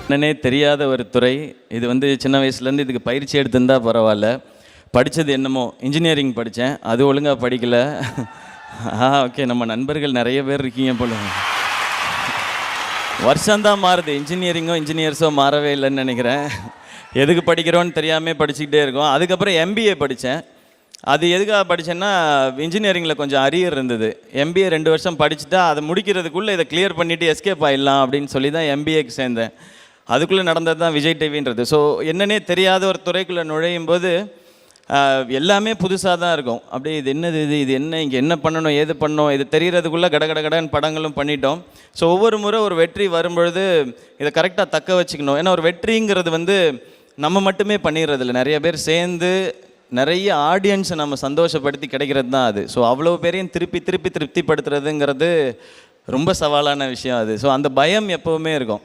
என்னன்னே தெரியாத ஒரு துறை இது. சின்ன வயசுலேருந்து இதுக்கு பயிற்சி எடுத்திருந்தா பரவாயில்ல. படித்தது என்னமோ இன்ஜினியரிங் படித்தேன், அது ஒழுங்காக படிக்கலை. ஓகே, நம்ம நண்பர்கள் நிறைய பேர் இருக்கீங்க போல. வருஷம்தான் மாறுது, இன்ஜினியர்ஸோ மாறவே இல்லைன்னு நினைக்கிறேன். எதுக்கு படிக்கிறோன்னு தெரியாமல் படிச்சுக்கிட்டே இருக்கோம். அதுக்கப்புறம் எம்பிஏ படித்தேன். அது எதுக்காக படித்தேன்னா, இன்ஜினியரிங்கில் கொஞ்சம் அரியர் இருந்தது. எம்பிஏ 2 வருஷம் படிச்சுட்டா அதை முடிக்கிறதுக்குள்ளே இதை கிளியர் பண்ணிவிட்டு எஸ்கேப் ஆகிடலாம் அப்படின்னு சொல்லி தான் எம்பிஏக்கு சேர்ந்தேன். அதுக்குள்ளே நடந்தது தான் விஜய் டிவின்றது. ஸோ என்னன்னே தெரியாத ஒரு துறைக்குள்ளே நுழையும் போது எல்லாமே புதுசாக தான் இருக்கும். அப்படியே இது என்னது, இது என்ன, இங்கே என்ன பண்ணணும், ஏது பண்ணணும், இது தெரிகிறதுக்குள்ளே கடகடன்னு படங்களும் பண்ணிட்டோம். ஸோ ஒவ்வொரு முறை ஒரு வெற்றி வரும்பொழுது இதை கரெக்டாக தக்க வச்சுக்கணும். ஏன்னா ஒரு வெற்றிங்கிறது நம்ம மட்டுமே பண்ணிடுறதில்ல, நிறைய பேர் சேர்ந்து நிறைய ஆடியன்ஸை நம்ம சந்தோஷப்படுத்தி கிடைக்கிறது தான் அது. ஸோ அவ்வளோ பேரையும் திருப்பி திருப்திப்படுத்துறதுங்கிறது ரொம்ப சவாலான விஷயம் அது. ஸோ அந்த பயம் எப்போவுமே இருக்கும்.